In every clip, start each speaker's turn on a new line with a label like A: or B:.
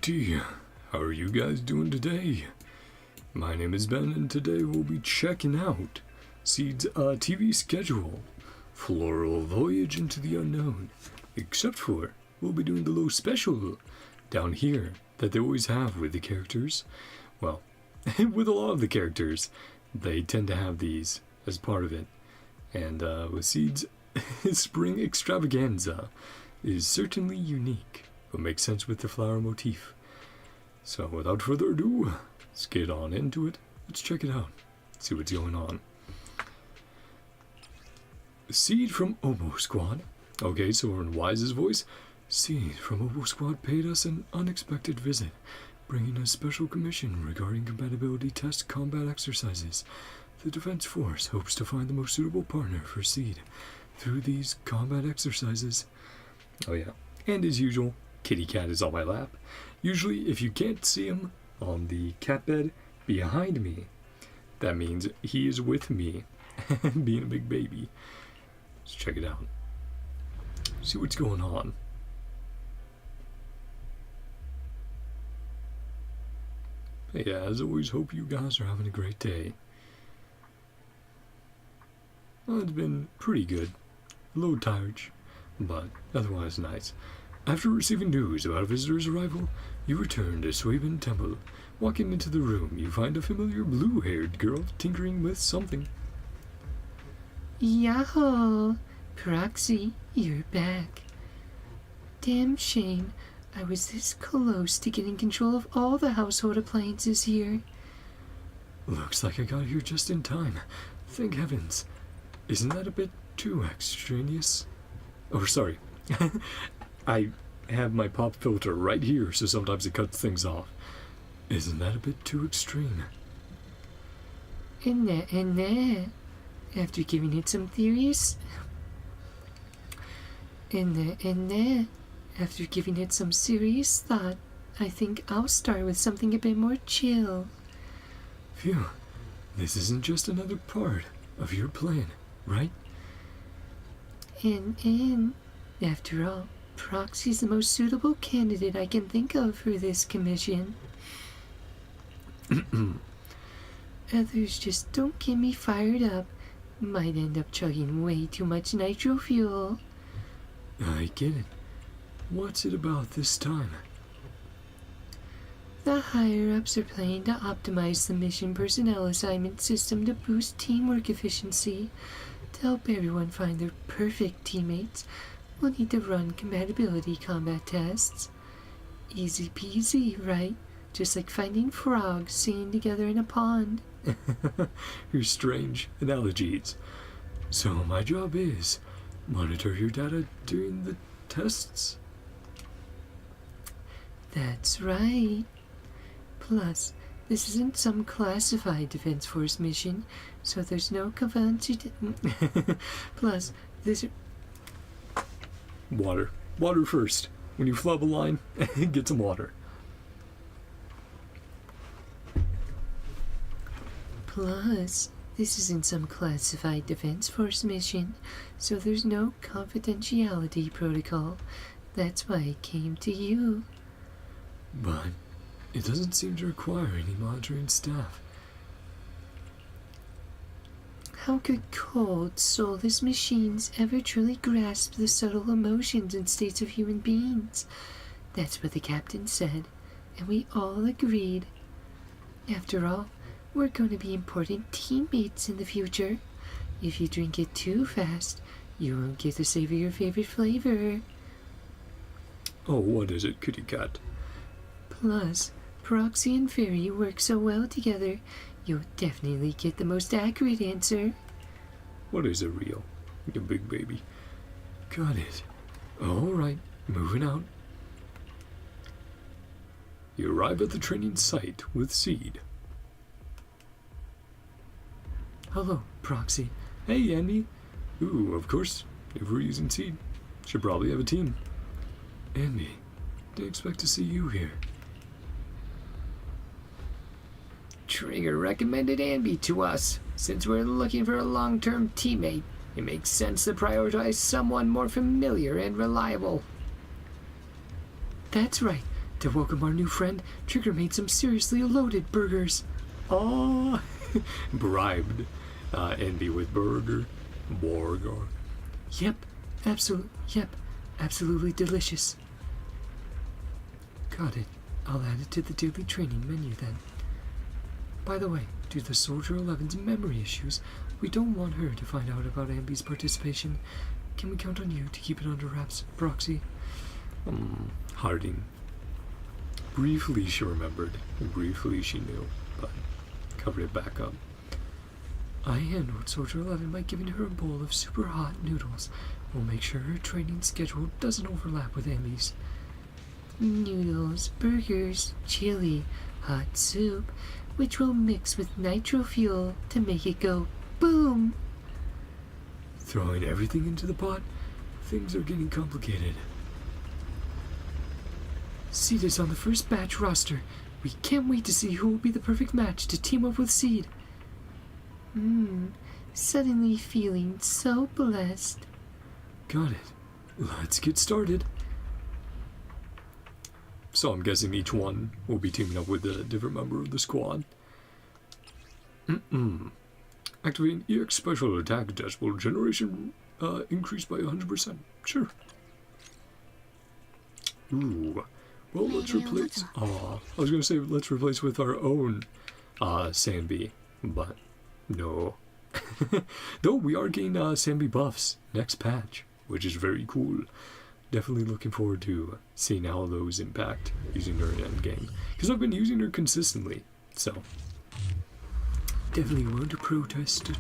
A: Alrighty, how are you guys doing today? My name is Ben, and today we'll be checking out Seed's TV schedule, Floral Voyage into the Unknown. Except for, we'll be doing the little special down here that they always have with the characters. Well, with a lot of the characters, they tend to have these as part of it. And with Seed's Spring Extravaganza is certainly unique, but makes sense with the flower motif. So without further ado, let's get on into it. Let's check it out, see what's going on. Seed from Obo Squad. Okay, so we're in Wise's voice. Seed from Obo Squad paid us an unexpected visit, bringing a special commission regarding compatibility test combat exercises. The Defense Force hopes to find the most suitable partner for Seed through these combat exercises. Oh yeah, and as usual, Kitty Cat is on my lap. Usually, if you can't see him on the cat bed behind me, that means he is with me, being a big baby. Let's check it out. See what's going on. Yeah, as always, hope you guys are having a great day. Well, it's been pretty good. A little tired, but otherwise nice. After receiving news about a visitor's arrival, you return to Swaven Temple. Walking into the room, you find a familiar blue-haired girl tinkering with something.
B: Yahoo! Proxy, you're back. Damn shame. I was this close to getting control of all the household appliances here.
A: Looks like I got here just in time. Thank heavens. Isn't that a bit too extraneous? Oh, sorry. I have my pop filter right here, so sometimes it cuts things off. Isn't that a bit too extreme?
B: And after giving it some theories... After giving it some serious thought, I think I'll start with something a bit more chill.
A: Phew. This isn't just another part of your plan, right?
B: After all, Proxy's the most suitable candidate I can think of for this commission. Others just don't get me fired up. Might end up chugging way too much nitro fuel.
A: I get it. What's it about this time?
B: The higher-ups are planning to optimize the mission personnel assignment system to boost teamwork efficiency. To help everyone find their perfect teammates, we'll need to run compatibility combat tests. Easy peasy, right? Just like finding frogs singing together in a pond.
A: Your strange analogies. So my job is monitor your data during the tests?
B: That's right. Plus, this isn't some classified Defense Force mission, so there's no confidentiality. Plus, this...
A: Water. Water first. When you flub a line, get some water.
B: Plus, this isn't some classified Defense Force mission, so there's no confidentiality protocol. That's why I came to you.
A: But it doesn't seem to require any monitoring staff.
B: How could cold, soulless machines ever truly grasp the subtle emotions and states of human beings? That's what the captain said, and we all agreed. After all, we're going to be important teammates in the future. If you drink it too fast, you won't get to savor your favorite flavor.
A: Oh, what is it, Kitty Cat?
B: Plus, Proxy and Fairy work so well together, you'll definitely get the most accurate answer.
A: What is a real? You big baby. Got it. Alright, moving out. You arrive at the training site with Seed.
B: Hello, Proxy.
A: Hey, Andy. Ooh, of course. If we're using Seed, should probably have a team. Andy, didn't expect to see you here.
C: Trigger recommended Ambi to us. Since we're looking for a long-term teammate, it makes sense to prioritize someone more familiar and reliable.
B: That's right. To welcome our new friend, Trigger made some seriously loaded burgers.
A: Ah, bribed Andy with burger.
B: Yep, absolutely delicious. Got it. I'll add it to the daily training menu then. By the way, due to Soldier 11's memory issues, we don't want her to find out about Ambi's participation. Can we count on you to keep it under wraps, Proxy?
A: Harding. Briefly she remembered, and briefly she knew, but covered it back up.
B: I handled Soldier 11 by giving her a bowl of super hot noodles. We'll make sure her training schedule doesn't overlap with Ambi's. Noodles, burgers, chili, hot soup, which will mix with nitro fuel to make it go boom.
A: Throwing everything into the pot, things are getting complicated.
B: Seed is on the first batch roster. We can't wait to see who will be the perfect match to team up with Seed. Suddenly feeling so blessed.
A: Got it. Let's get started. So I'm guessing each one will be teaming up with a different member of the squad. Activating EX special attack decibel generation increased by 100%. Sure. Ooh. Well, let's replace... I was going to say let's replace with our own Sanby, but no. Though we are getting Sanby buffs next patch, which is very cool. Definitely looking forward to seeing how those impact using her in endgame. Because I've been using her consistently, so...
B: Definitely won't protest it.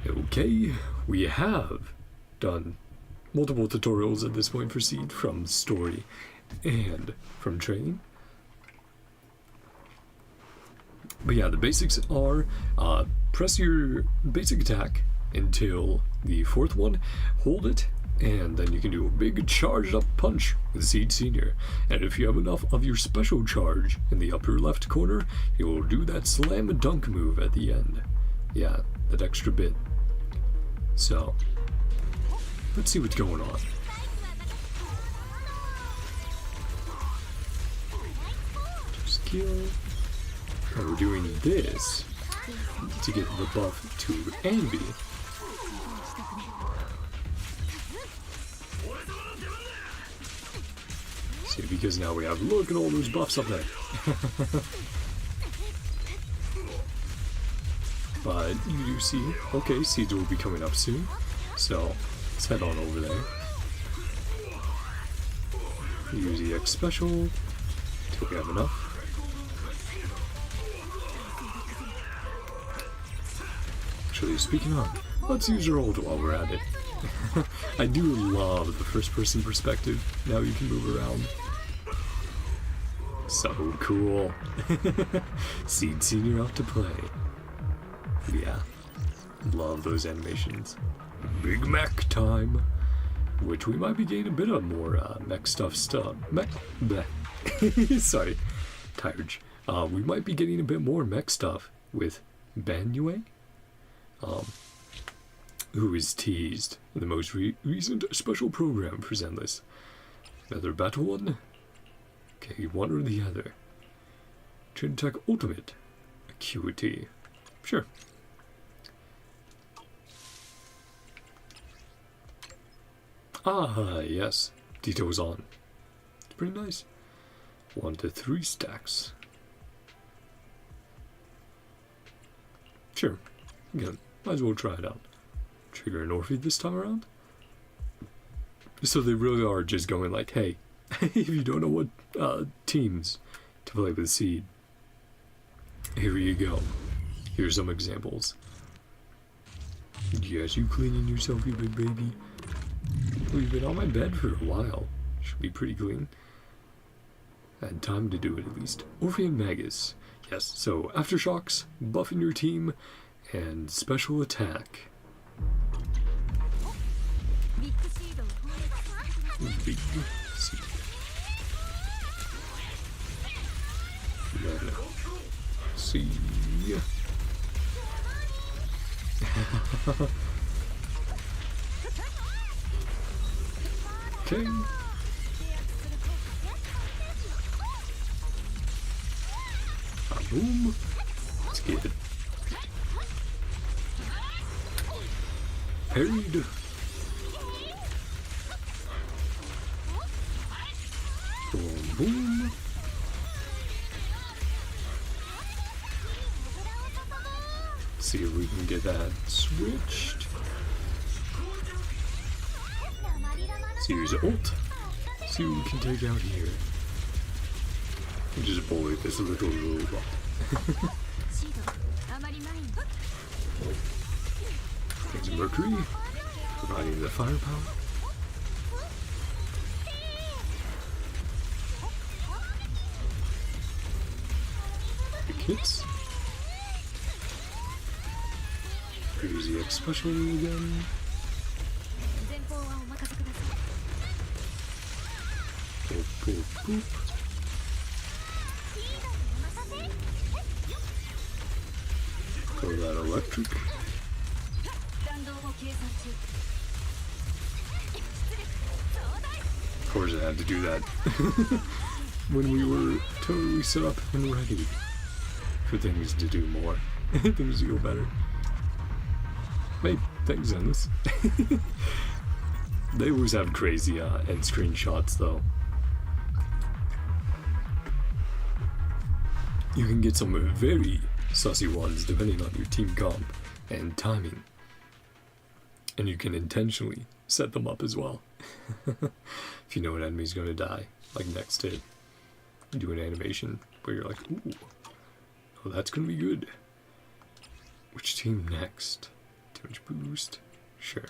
A: Okay, we have done multiple tutorials at this point for Seed, from story and from training. But yeah, the basics are press your basic attack until the fourth one, hold it, and then you can do a big charged up punch with Seed Senior. And if you have enough of your special charge in the upper left corner, you'll do that slam and dunk move at the end. Yeah, that extra bit. So, let's see what's going on. Skill. And we're doing this to get the buff to Ambi. See, because now we have, look at all those buffs up there. But you do see, okay, Seeds will be coming up soon. So, let's head on over there. Use the X special till we have enough. Actually, speaking of, let's use our ult while we're at it. I do love the first person perspective. Now you can move around. So cool. Seed Senior out to play. Yeah. Love those animations. Big mech time. Which we might be getting a bit of more mech stuff. Mech. Bleh. Sorry. Tired. We might be getting a bit more mech stuff with Banyue. Who is teased in the most recent special program for Zenless. Another battle one? Okay, one or the other. Chain attack ultimate. Acuity. Sure. Ah, yes. Deto's on. It's pretty nice. 1 to 3 stacks. Sure. Again, might as well try it out. Trigger and Orphe this time around. So they really are just going like, hey, if you don't know what teams to play with Seed, here you go. Here's some examples. Yes, you cleaning yourself, you big baby. Well, you've been on my bed for a while. Should be pretty clean. Had time to do it at least. Orphe and Magus. Yes, so Aftershocks, buffing your team, and special attack. Big Seed. Then see. Okay. Boom. Let's get it. Parried. Boom, boom. See if we can get that switched. See who's ult. See what we can take out here. Just bully this little robot. There's Mercury, providing the firepower. The kits. Here's the X special again. Boop, boop, boop. Go that electric. Of course I had to do that when we were totally set up and ready for things to do more. Things to go better. Hey, thanks, Zenless. They always have crazy end screenshots though. You can get some very sussy ones depending on your team comp and timing. And you can intentionally set them up as well. If you know an enemy's gonna die, like next hit, you do an animation where you're like, ooh, oh, that's gonna be good. Which team next? Damage boost? Sure.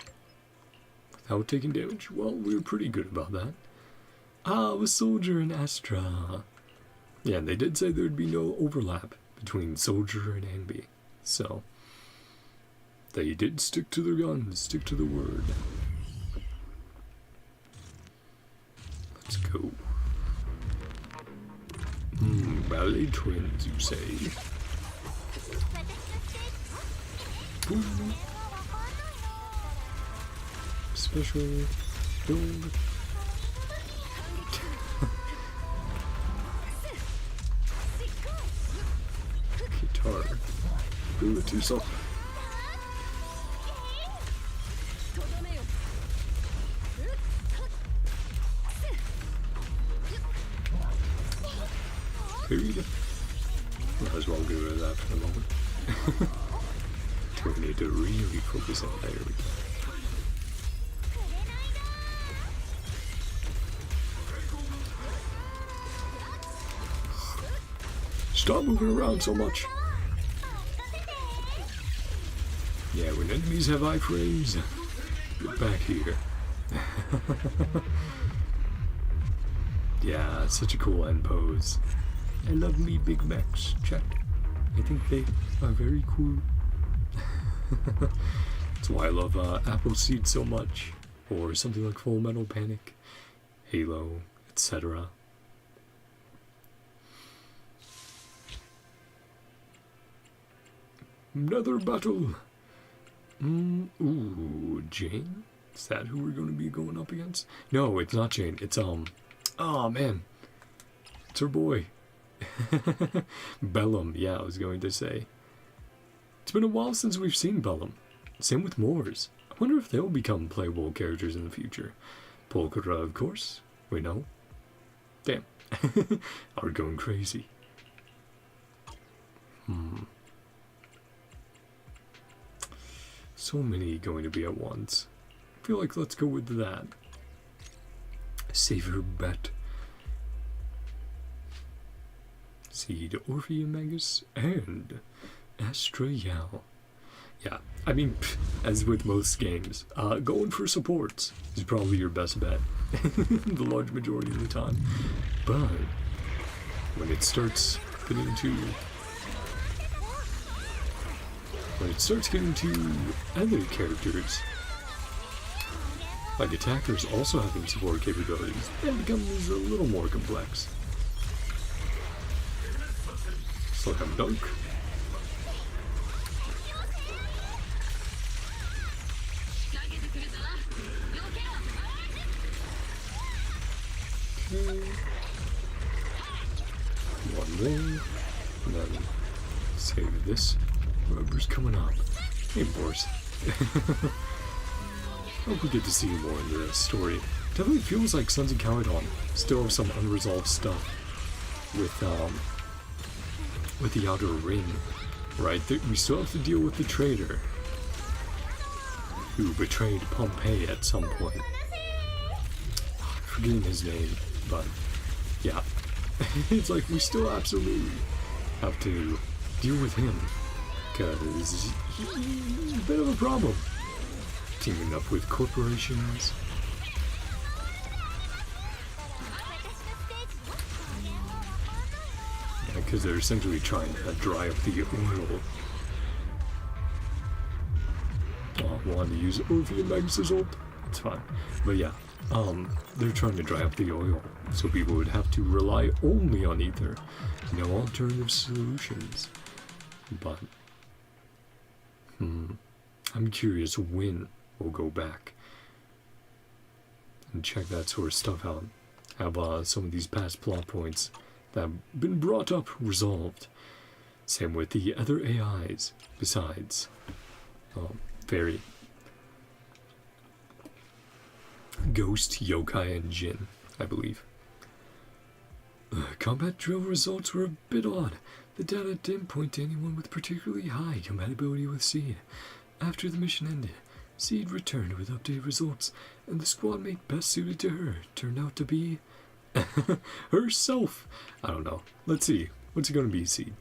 A: Without taking damage? Well, we were pretty good about that. Ah, with Soldier and Astra. Yeah, and they did say there'd be no overlap between Soldier and Anby. So, they did stick to their guns, stick to the word. Let's go. Ballet twins, you say? Boom. Special build. Guitar. Do it yourself. Period. Might as well get rid of that for the moment. We need to really focus on there. We go. Stop moving around so much. Yeah, when enemies have iframes, get back here. Yeah, it's such a cool end pose. I love me Big Macs, check. I think they are very cool. That's why I love Appleseed so much, or something like Full Metal Panic, Halo, etc. Another battle! Ooh, Jane? Is that who we're going to be going up against? No, it's not Jane. It's, oh man. It's her boy. Bellum, yeah, I was going to say. It's been a while since we've seen Bellum. Same with Moors. I wonder if they'll become playable characters in the future. Polkara, of course. We know. Damn. Are going crazy. So many going to be at once. I feel like let's go with that. Saver bet. Seed Orpheomagus and Astrael. Yeah, I mean, as with most games, going for supports is probably your best bet. The large majority of the time. But when it starts getting to other characters, like attackers also having support capabilities, it becomes a little more complex. Slam dunk. Okay. One more, and then Save this. Whoever's coming up. Hey, Boris. Hope we get to see more in the story. Definitely feels like Sons of Caledon still have some unresolved stuff with the Outer Ring, right? We still have to deal with the traitor who betrayed Pompeii at some point. Forgetting his name, but yeah, it's like we still absolutely have to deal with him because he's a bit of a problem. Teaming up with corporations. Because they're essentially trying to dry up the oil. Oh, wanted to use Orpheum Magus' ult? It's fine. But yeah, they're trying to dry up the oil, so people would have to rely only on ether. No alternative solutions. But, I'm curious when we'll go back and check that sort of stuff out. Have some of these past plot points that have been brought up resolved. Same with the other AIs, besides Fairy, Ghost, Yokai, and Jin, I believe. Combat drill results were a bit odd. The data didn't point to anyone with particularly high compatibility with Seed. After the mission ended, Seed returned with updated results, and the squad mate best suited to her turned out to be herself. I don't know. Let's see. What's it gonna be, Seed?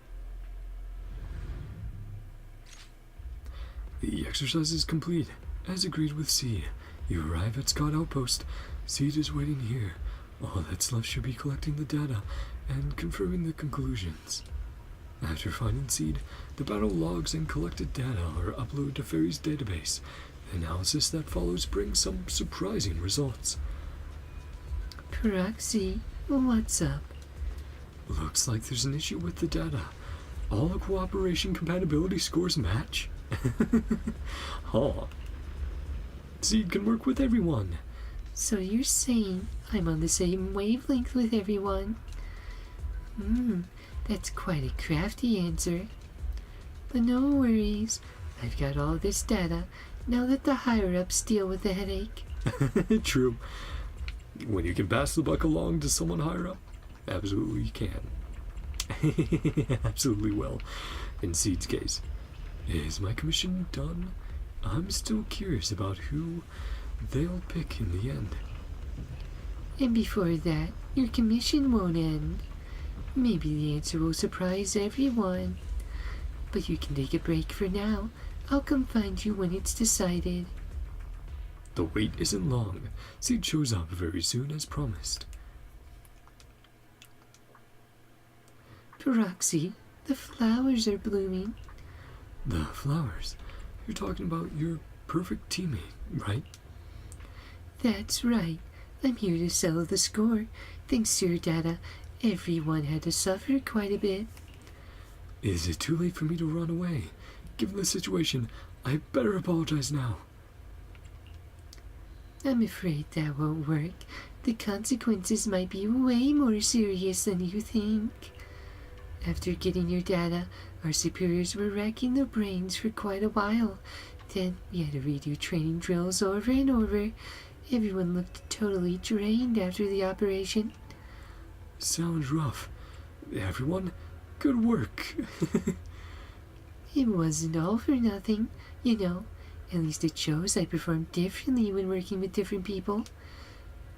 A: The exercise is complete. As agreed with Seed, you arrive at Scott Outpost. Seed is waiting here. All that's left should be collecting the data and confirming the conclusions. After finding Seed, the battle logs and collected data are uploaded to Fairy's database. The analysis that follows brings some surprising results.
B: Proxy, what's up?
A: Looks like there's an issue with the data. All the cooperation compatibility scores match. Huh. Seed can work with everyone.
B: So you're saying I'm on the same wavelength with everyone? That's quite a crafty answer. But no worries, I've got all this data now that the higher-ups deal with the headache.
A: True. When you can pass the buck along to someone higher up, absolutely you can. Absolutely will. In Seed's case. Is my commission done? I'm still curious about who they'll pick in the end.
B: And before that, your commission won't end. Maybe the answer will surprise everyone. But you can take a break for now. I'll come find you when it's decided.
A: The wait isn't long. Seed shows up very soon as promised.
B: Proxy, the flowers are blooming.
A: The flowers? You're talking about your perfect teammate, right?
B: That's right. I'm here to settle the score. Thanks to your data, everyone had to suffer quite a bit.
A: Is it too late for me to run away? Given the situation, I better apologize now.
B: I'm afraid that won't work. The consequences might be way more serious than you think. After getting your data, our superiors were racking their brains for quite a while. Then we had to redo training drills over and over. Everyone looked totally drained after the operation.
A: Sounds rough. Everyone, good work.
B: It wasn't all for nothing, you know. At least it shows I performed differently when working with different people.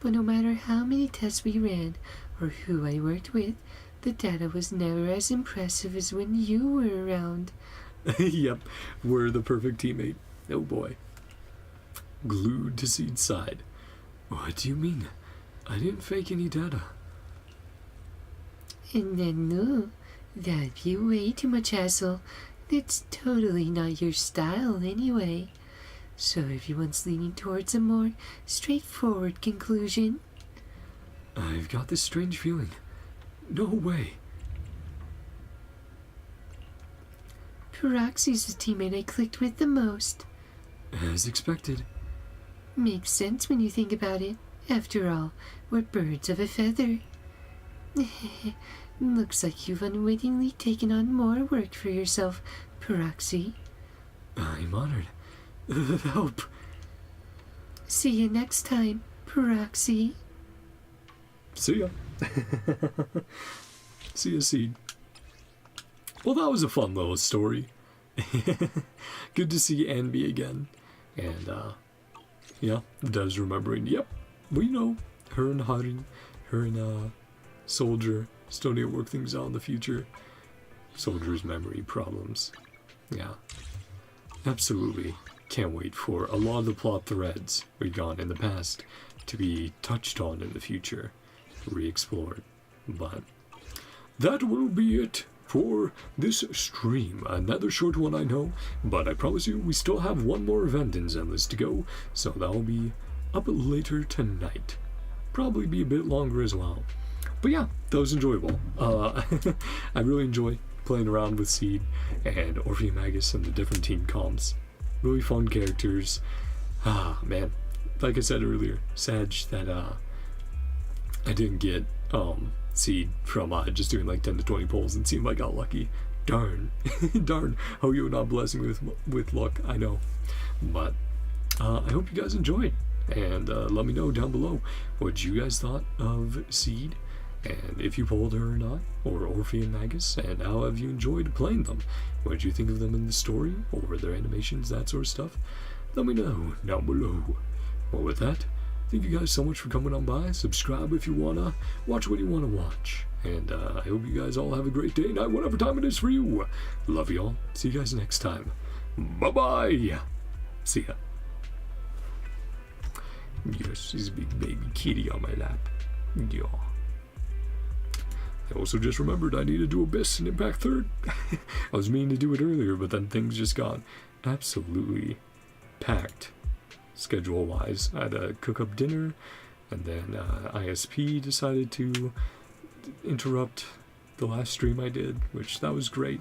B: But no matter how many tests we ran, or who I worked with, the data was never as impressive as when you were around.
A: Yep, we're the perfect teammate. Oh boy. Glued to Seed's side. What do you mean? I didn't fake any data.
B: And then no, that'd be way too much hassle. That's totally not your style anyway. So everyone's leaning towards a more straightforward conclusion.
A: I've got this strange feeling. No way.
B: Proxy's the teammate I clicked with the most.
A: As expected.
B: Makes sense when you think about it. After all, we're birds of a feather. Looks like you've unwittingly taken on more work for yourself, Proxy.
A: I'm honored. Help.
B: See you next time, Proxy.
A: See ya. See ya, Seed. Well, that was a fun little story. Good to see Anby again. And, yeah, Dev's remembering. Yep, we know. Her and Harin, her and, Soldier still need to work things out in the future. Soldier's memory problems. Yeah. Absolutely. Can't wait for a lot of the plot threads we've gone in the past to be touched on in the future. Re-explored. But that will be it for this stream. Another short one, I know, but I promise you we still have one more event in Zenless to go, so that will be up later tonight. Probably be a bit longer as well. But yeah, that was enjoyable. I really enjoy playing around with Seed and Orpheum Magus and the different team comps. Really fun characters. Ah, man. Like I said earlier, sad that I didn't get Seed from just doing like 10 to 20 pulls and seemed like I got lucky. Darn. Darn. How you not blessing with luck, I know. But I hope you guys enjoyed. And let me know down below what you guys thought of Seed, and if you pulled her or not, or Orpheum Magus, and how have you enjoyed playing them? What did you think of them in the story, or their animations, that sort of stuff? Let me know down below. Well, with that, thank you guys so much for coming on by. Subscribe if you wanna watch what you wanna watch. And I hope you guys all have a great day, night, whatever time it is for you. Love y'all. See you guys next time. Bye-bye. See ya. Yes, this big baby kitty on my lap. Yeah. I also just remembered I need to do Abyss and Impact 3rd. I was meaning to do it earlier, but then things just got absolutely packed schedule-wise. I had to cook up dinner, and then ISP decided to interrupt the last stream I did, which that was great.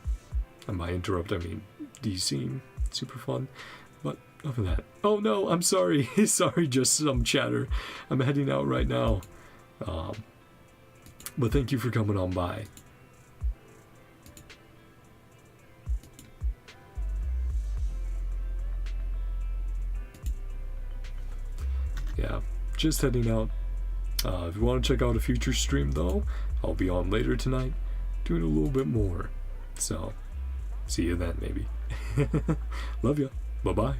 A: And by interrupt, I mean DCing. Super fun. But other than that, oh no, I'm sorry. Sorry, just some chatter. I'm heading out right now. But thank you for coming on by. Yeah, just heading out. If you want to check out a future stream though, I'll be on later tonight, doing a little bit more. So, see you then maybe. Love ya. Bye-bye.